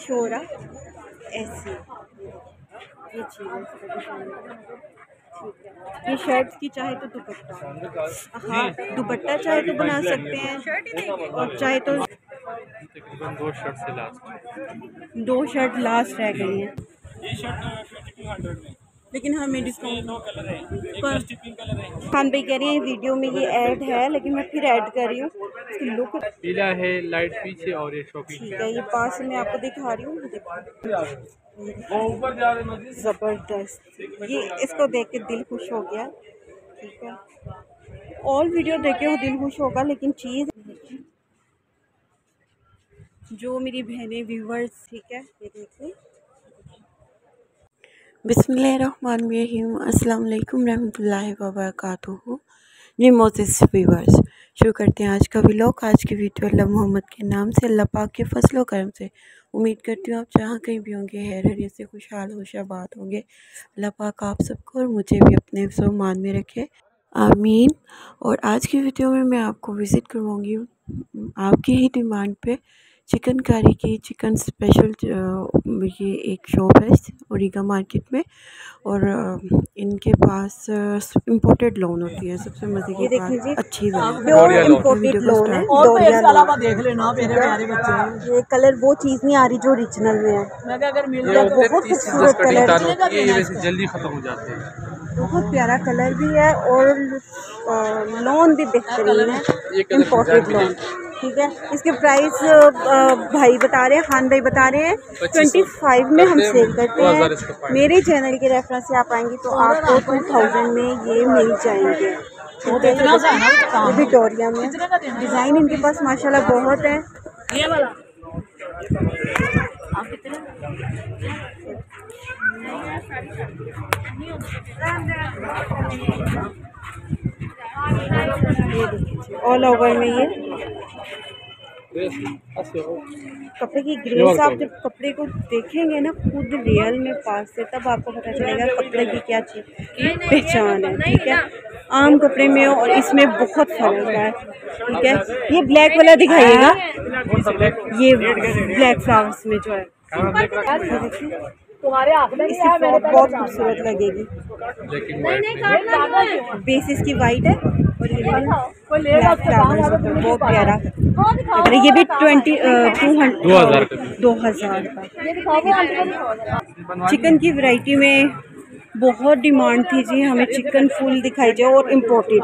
Show हो रहा ऐसी ये चीज़ है इसका डिजाइन। ठीक है, ये शर्ट की चाहे तो दुपट्टा, हाँ दुपट्टा चाहे तो बना सकते हैं और चाहे तो तकरीबन दो शर्ट लास्ट रह गई हैं। ये शर्ट लेकिन हमें डिस्काउंट दो कलर है, एक डस्टी पिंक कलर है। खान भाई कह रही हैं वीडियो में ये ऐड है, लेकिन मैं फिर ऐड कर रही हूँ। इसकी लुक पीला है लाइट पीछे और ये शॉपिंग ठीक है, ये पास से मैं आपको दिखा रही हूँ। जबरदस्त, ये इसको देख के दिल खुश हो गया। ठीक है, ऑल वीडियो देखे हो दिल खुश होगा, लेकिन चीज़ जो मेरी बहनें व्यूवर्स, ठीक है ये देखिए। बिस्मिल्लाहिर्रहमानिर्रहीम, अस्सलाम वालेकुम रहमतुल्लाहि व बरकातुहू। जी मोज़िज़ व्यूवर्स, शुरू करते हैं आज का व्लॉग। आज की वीडियो अल्लाह मोहम्मद के नाम से, अल्लाह पाक के फजल करम से। उम्मीद करती हूँ आप जहाँ कहीं भी होंगे हैरियत से, खुशहाल होशाबाद होंगे। अल्लाह पाक आप सबको और मुझे भी अपने मान में रखे, आमीन। और आज की वीडियो में मैं आपको विज़िट करवाऊँगी आपकी ही डिमांड पे चिकनकारी की, चिकन स्पेशल ये एक शॉप है ओरिगा मार्केट में। और इनके पास इम्पोर्टेड लोन होती है, सबसे मज़े की बात, अच्छी इम्पोर्टेड लोन है। देख लेना मेरे प्यारे बच्चे, ये कलर वो चीज़ नहीं आ रही जो ओरिजिनल में है। मैं अगर मिल जाए तो बहुत खूबसूरत कलर, ये वैसे जल्दी खत्म हो जाते हैं। बहुत प्यारा कलर भी है और लोन भी बेहतरीन है, इम्पोर्टेड लोन। ठीक है, इसके प्राइस भाई बता रहे हैं, खान भाई बता रहे हैं 25 में हम सेल करते हैं। मेरे चैनल के रेफरेंस से आप आएंगी तो आपको 2000 में ये मिल जाएंगे। ये विक्टोरिया में डिज़ाइन इनके पास माशाल्लाह बहुत है। ये देखिए ऑल ओवर में ये कपड़े की ग्रेस, आप जब कपड़े को देखेंगे ना खुद रियल में पास से, तब आपको पता चलेगा कपड़े की क्या चीज़ पहचान है। ठीक है, आम कपड़े में और इसमें बहुत फर्क है। ठीक है, ये ब्लैक वाला दिखाइएगा, ये ब्लैक फ्लावर्स में जो है तुम्हारे हाथ में इसकी फ्रॉक बहुत खूबसूरत लगेगी। बेसिस की वाइट है और ये ब्लैक फ्लावर्स, बहुत प्यारा। अगर ये भी 2000 का। चिकन की वैरायटी में बहुत डिमांड थी जी, हमें चिकन फुल दिखाई जाए और इम्पोर्टेड।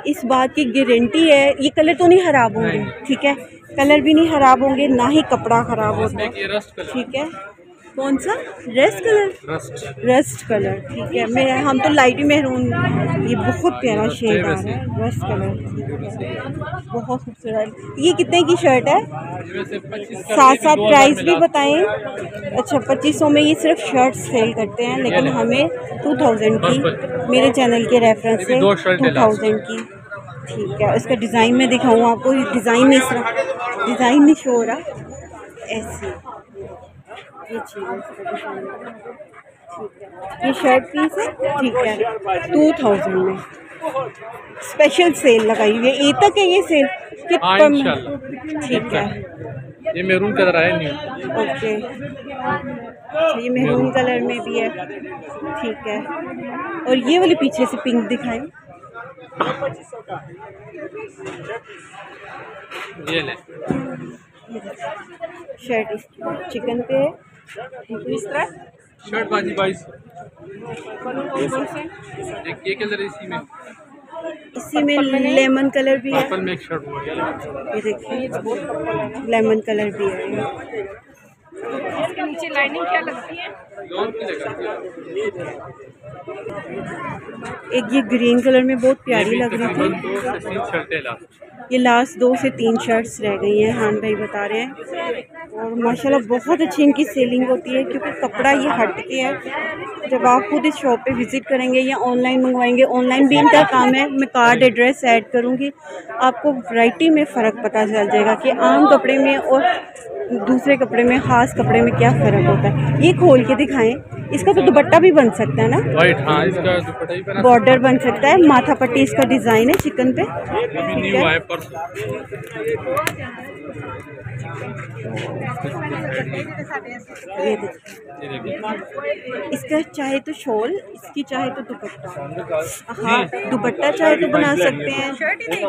इस बात की गारंटी है ये कलर तो नहीं ख़राब होंगे। ठीक है, कलर भी नहीं ख़राब होंगे, ना ही कपड़ा ख़राब होता है। ठीक है, कौन सा रस्ट कलर। ठीक है, मैं हम तो लाइट मेहरून, ये बहुत प्यारा शेड आ रहा है रस्ट कलर, बहुत खूबसूरत। ये कितने की शर्ट है? साथ प्राइस भी बताएं। अच्छा, 2500 में ये सिर्फ शर्ट सेल करते हैं, लेकिन हमें 2000 की, मेरे चैनल के रेफरेंस से 2000 की। ठीक है, इसका डिज़ाइन मैं दिखाऊँ आपको। डिज़ाइन नहीं शो हो रहा ऐसी ये चीज़ है इसका डिज़ाइन। ठीक है, ये शर्ट पीस है। ठीक है, 2000 में स्पेशल सेल लगाई हुई है। ए तक है ये सेल कितना? ठीक है, ये मैरून कलर है न्यू। ओके, ये मैरून कलर में भी है। ठीक है, और ये वाली पीछे से पिंक दिखाई, ये ले शर्ट चिकन पे है। इस तरह शर्ट बाजी 22। ये कलर इसी में लेमन कलर भी है। पर्पल में एक शर्ट हो गया, ये देखिए लेमन कलर भी है। इसके नीचे लाइनिंग क्या लगती है? लोन की लगती है। एक ये ग्रीन कलर में बहुत प्यारी लग रही थी। 2 से 3 शर्टें लास्ट, ये लास्ट 2 से 3 शर्ट्स रह गई हैं, हान भाई बता रहे हैं। और माशाल्लाह बहुत अच्छी इनकी सेलिंग होती है, क्योंकि कपड़ा ये हट के है। जब आप खुद इस शॉप पे विज़िट करेंगे या ऑनलाइन मंगवाएंगे, ऑनलाइन भी इनका काम है। मैं कार्ड एड्रेस ऐड करूँगी, आपको वैरायटी में फ़र्क पता चल जाएगा कि आम कपड़े में और दूसरे कपड़े में, ख़ास कपड़े में क्या फ़र्क होता है। ये खोल के दिखाएं। इसका तो दुपट्टा भी बन सकता है ना, वाइट। हाँ, इसका दुपट्टा भी बना, बॉर्डर बन सकता है। माथा पट्टी इसका डिज़ाइन है चिकन पे। ठीक है, ये देखिए, इसका चाहे तो शॉल, इसकी चाहे तो दुपट्टा। हाँ, दुपट्टा चाहे तो बना सकते हैं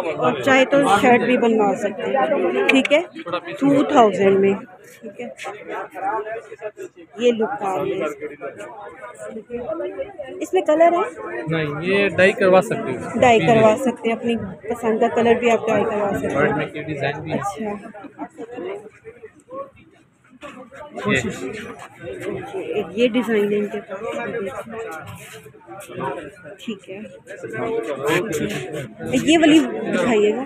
और चाहे तो शर्ट भी बनवा सकते हैं। ठीक है, 2000 में। ठीक है, ये लुक आ रही है। इसमें कलर है? नहीं, ये डाई करवा सकते हो। डाई करवा सकते हैं, अपनी पसंद का कलर भी आप डाई करवा सकते वर्ड हैं। में की डिजाइन भी है। अच्छा, ये डिज़ाइन है इनके पास। ठीक है, ये वाली दिखाइएगा।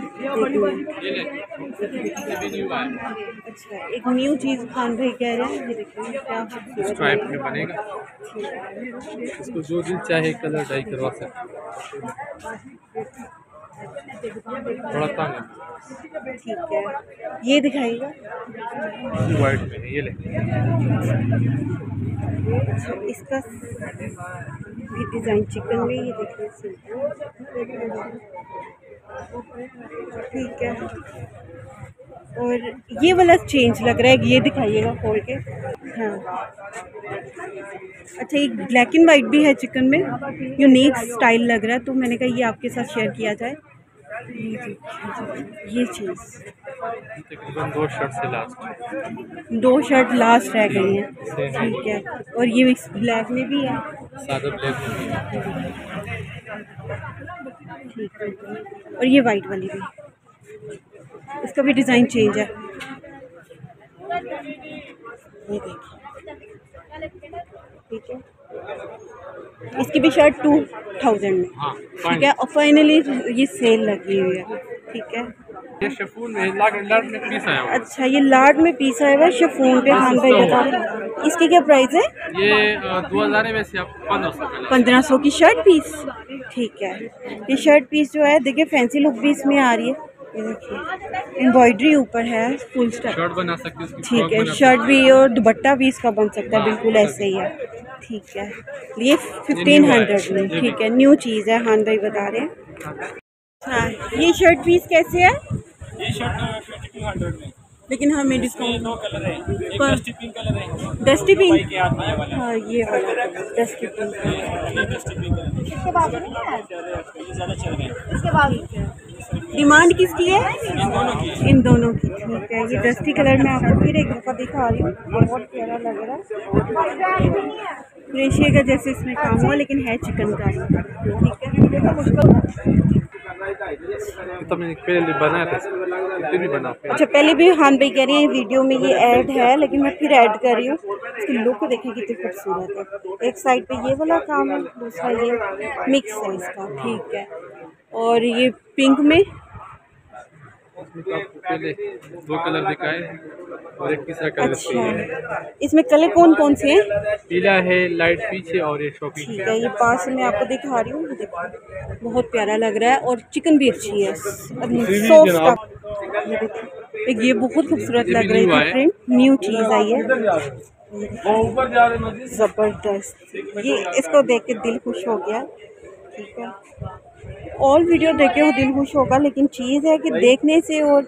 अच्छा, एक न्यू चीज़ खान भाई कह रहे हैं, ये देखिए क्या खूबसूरत स्ट्राइप में बनेगा, इसको जो दिल चाहे कलर डाई करवा सकते हो। थोड़ा तंग है। ठीक है, ये दिखाइएगा। वाइट में है, ये ले। इसका भी डिज़ाइन चिकन में, ये देखिए सिंपल। ठीक है, और ये वाला चेंज लग रहा है, ये दिखाइएगा खोल के। हाँ, अच्छा, एक ब्लैक एंड वाइट भी है चिकन में, यूनिक स्टाइल लग रहा है, तो मैंने कहा ये आपके साथ शेयर किया जाए। ये चीज़ तकरीबन 2 शर्ट से लास्ट, 2 शर्ट लास्ट रह गई हैं। ठीक है, और ये ब्लैक में भी है। सादा ब्लैक में भी है। ठीक है, और ये वाइट वाली भी, इसका भी डिज़ाइन चेंज है। ये देखिए, ठीक है, इसकी भी शर्ट 2000 में। हाँ, ठीक है, और फाइनली ये सेल लगी हुई है। ठीक है, ये शिफॉन में लाट में पीस आया हुआ है। अच्छा, ये लाट में पीस आया हुआ है शिफॉन पे। खान भाई बता रहे हैं इसकी क्या प्राइस है? ये 2000 है, वैसे आप 1500 का 1500 की शर्ट पीस। ठीक है, ये शर्ट पीस जो है देखिए फैंसी लुक भी इसमें आ रही है। ये देखिए, एम्ब्रॉयडरी ऊपर है, फुल स्टॉप। शर्ट बना सकते हो, ठीक है, शर्ट भी और दुपट्टा भी इसका बन सकता है, बिल्कुल ऐसे ही है। ठीक है, ये 1500 में। ठीक है, न्यू चीज़ है, खान भाई बता रहे हैं। हाँ, ये शर्ट पीस कैसे है? ये शर्ट 5200 में, लेकिन हमें इसमें डिस्काउंट 2 कलर है, एक पर- डस्टी पिंक कलर है, डस्टी भाई पिंक। के हाथ में ये वाला, हाँ, ये वाला डस्टी पिंक। ये डस्टी पिंक कलर है। इसके बाद नहीं है? ये ज़्यादा चल रहे हैं। इसके बाद डिमांड किसकी है? इन दोनों की। इन दोनों की। ठीक है, ये डस्टी कलर में आपको फिर एक दफ़ा दिखा रही हूँ, बहुत प्यारा लग रहा है। क्रेशिया का जैसे इसमें काम हुआ, लेकिन है चिकन का। ठीक है, तो मैंने पहले बनाया था, फिर भी बना। अच्छा, पहले भी खान भाई कह रहे हैं वीडियो में ये ऐड है, लेकिन मैं फिर ऐड कर रही हूँ। इसकी लुक देखें कितनी खूबसूरत है। एक साइड पे ये वाला काम है, दूसरा ये मिक्स है इसका। ठीक है, और ये पिंक में, उसमें तो आपको पहले 2 कलर दिखाए और एक तीसरा कलर अच्छा, है। इसमें कलर कौन कौन से हैं? पीला है, लाइट पीछे, और ये शॉपिंग ठीक है, ये पास में आपको दिखा रही हूँ, देखो बहुत प्यारा लग रहा है, और चिकन भी अच्छी है, सॉफ्ट। ये देखिए, ये बहुत खूबसूरत लग रही है प्रिंट, न्यू चीज़ आई है, ज़बरदस्त। ये इसको देख के दिल खुश हो गया। ठीक है, ऑल वीडियो देखे हो दिल खुश होगा, लेकिन चीज़ है कि देखने से और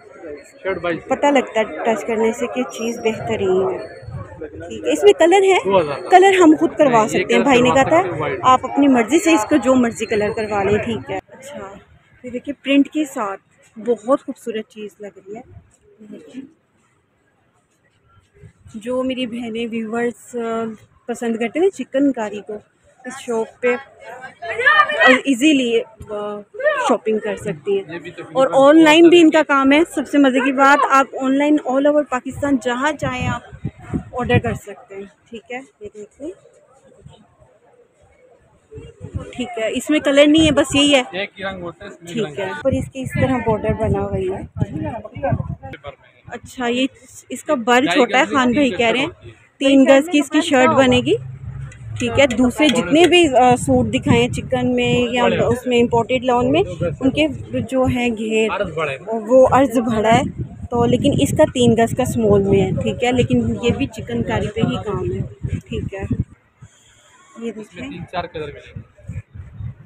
शर्ट बाई पता लगता है टच करने से कि चीज़ बेहतरीन है। ठीक है, इसमें कलर है? 2000 कलर हम खुद करवा सकते हैं, भाई ने कहा था white। आप अपनी मर्ज़ी से इसको जो मर्ज़ी कलर करवा लें। ठीक है, अच्छा, ये देखिए प्रिंट के साथ बहुत खूबसूरत चीज़ लग रही है। देखिए, जो मेरी बहनें व्यूवर्स पसंद करते हैं चिकनकारी को, इस शॉप पे इजीली शॉपिंग कर सकती हैं। और ऑनलाइन भी इनका काम है। सबसे मज़े की बात, आप ऑनलाइन ऑल ओवर पाकिस्तान जहाँ चाहें आप ऑर्डर कर सकते हैं। ठीक है, ये देखिए, ठीक है, इसमें कलर नहीं है, बस यही है। एक ही रंग होता है, इसमें ठीक है, और इसकी इस तरह बॉर्डर बना हुई है। अच्छा, ये इसका बर छोटा है, खान भाई कह रहे हैं 3 गज की इसकी शर्ट बनेगी। ठीक है, दूसरे जितने भी सूट दिखाए हैं चिकन में या उसमें इम्पोर्टेड लॉन में, उनके जो है घेर वो अर्ज भरा है, तो लेकिन इसका 3 गज का स्मॉल में है। ठीक है, लेकिन ये भी चिकनकारी पे ही काम है। ठीक है, ये देखिए, 3-4 कलर मिलेंगे।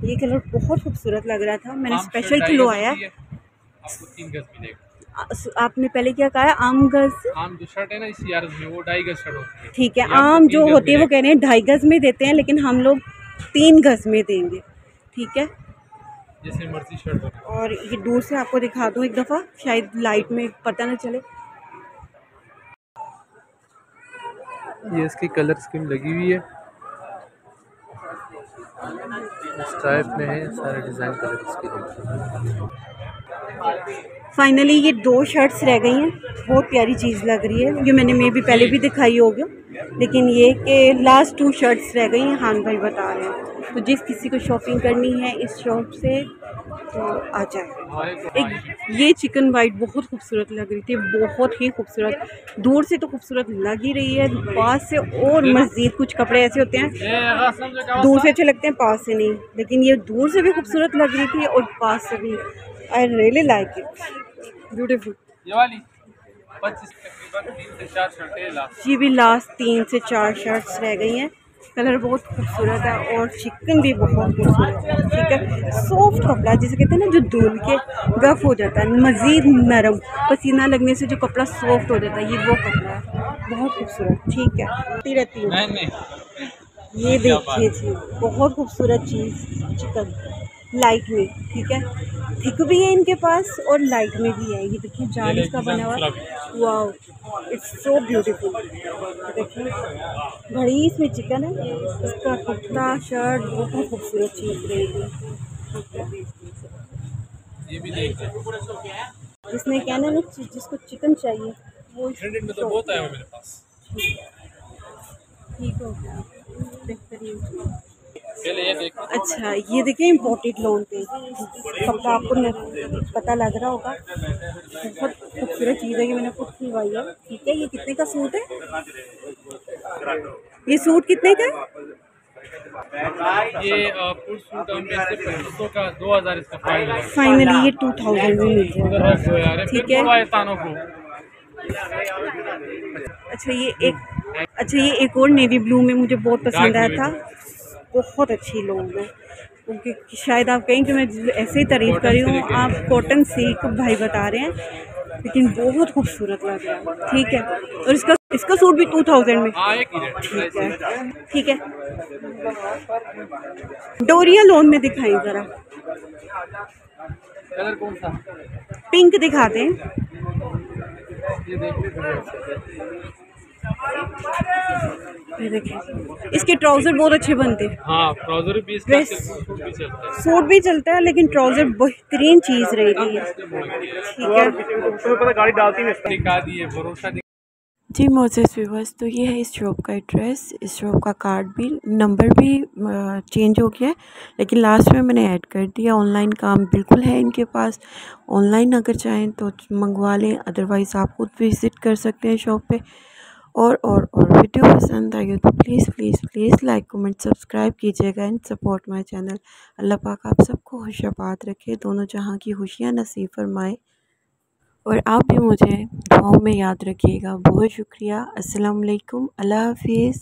ये कलर बहुत खूबसूरत लग रहा था, मैंने आम स्पेशल शर्ट खिलवाया। आपको 3 गज मिलेगा। आपने पहले क्या कहा है? आम गज, आम जो शर्ट है ना इसी यार में वो 2.5 गज शर्ट होती है। ठीक है। ये आपको आम 3 जो गज होती है में वो कह रहे हैं 2.5 गज में देते हैं, लेकिन हम लोग 3 गज में देंगे, ठीक है। जैसे मर्जी शर्ट बना। और ये दूर से आपको दिखा दूँ एक दफ़ा, शायद लाइट में पता ना चले। ये इसकी कलर स्कीम लगी हुई है, इस टाइप में है, सारे डिज़ाइन कलर इसके लगे। फाइनली ये 2 शर्ट्स रह गई हैं, बहुत प्यारी चीज़ लग रही है। ये मैंने भी पहले भी दिखाई होगी, लेकिन ये कि लास्ट 2 शर्ट्स रह गई हैं। हान भाई बता रहे हैं, तो जिस किसी को शॉपिंग करनी है इस शॉप से तो आ जाए। एक ये चिकन वाइट बहुत खूबसूरत लग रही थी, बहुत ही खूबसूरत। दूर से तो खूबसूरत लग ही रही है, पास से और मज़ीद कुछ कपड़े ऐसे होते हैं दूर से अच्छे लगते हैं, पास से नहीं, लेकिन ये दूर से भी खूबसूरत लग रही थी और पास से भी। I really like it, beautiful. ये वाली 25 तकरीबन 3 से 4 शर्टें लास्ट। ये भी लास्ट 3 से 4 शर्ट्स रह गई हैं। कलर बहुत खूबसूरत है और चिकन भी बहुत खूबसूरत है, ठीक है। सॉफ्ट कपड़ा जिसे कहते हैं ना, जो धुल के गफ हो जाता है, मज़ीद नरम, पसीना लगने से जो कपड़ा सॉफ्ट हो जाता है, ये वो कपड़ा है, बहुत खूबसूरत, ठीक है। आती रहती हूँ। ये देखिए जी, बहुत खूबसूरत चीज़, चिकन लाइट में, ठीक है। थिक भी है इनके पास और लाइट में भी है। ये देखिए जाल इसका बना हुआ, वाओ, इट्स सो ब्यूटीफुल। देखिए घड़ी इसमें चिकन है, इसका कुर्ता शर्ट बहुत खूबसूरत चीज़ रहेगी। ये भी देख जिसने कहना ना जिसको चिकन चाहिए वो में तो बहुत आया मेरे पास। ठीक हो गया, बेहतरीन। पहले ये देख। अच्छा ये देखिए इम्पोर्टेड लोन पे कपड़ा, आपको पता लग रहा होगा, बहुत खूबसूरत चीज़ है। ये मैंने खुद सिलवाई है, ठीक है। ये कितने का सूट है? ये सूट कितने का है? ये फुल सूट हम बेचते 2500 का, 2000 इसका फाइनल है। फाइनली ये 2000 में मिल जाएगा, ठीक है। तानों को। अच्छा ये एक और नेवी ब्लू में मुझे बहुत पसंद आया था, बहुत अच्छी लोग है, क्योंकि शायद आप कहें कि मैं ऐसे ही तारीफ़ कर रही हूँ, आप कॉटन सिल्क भाई बता रहे हैं, लेकिन बहुत खूबसूरत लग रहा है, ठीक है। और इसका सूट भी 2000 में, ठीक है, ठीक है। डोरिया लोन में दिखाई ज़रा, कलर कौन सा? पिंक दिखा दें। ये देखिए इसके ट्राउज़र बहुत अच्छे बनते हैं। हाँ, ट्राउज़र भी इसका भी चलता है, सूट भी चलता है, लेकिन ट्राउज़र बेहतरीन चीज़ रहेगी, ठीक है। गाड़ी डालती है दिखा दिए भरोसा। जी मोज़ेस व्यूअर्स, तो ये है इस शॉप का एड्रेस, इस शॉप का कार्ड भी, नंबर भी चेंज हो गया है, लेकिन लास्ट में मैंने ऐड कर दिया। ऑनलाइन काम बिल्कुल है इनके पास, ऑनलाइन अगर चाहें तो मंगवा लें, अदरवाइज़ आप खुद विज़िट कर सकते हैं शॉप पे। और वीडियो पसंद आई हो तो प्लीज़ लाइक कमेंट सब्सक्राइब कीजिएगा एंड सपोर्ट माय चैनल। अल्लाह पाक आप सबको खुशबाद रखे, दोनों जहां की खुशियाँ नसीब फरमाए, और आप भी मुझे दुआओं में याद रखिएगा। बहुत शुक्रिया। अस्सलाम वालेकुम, अल्लाह हाफिज़।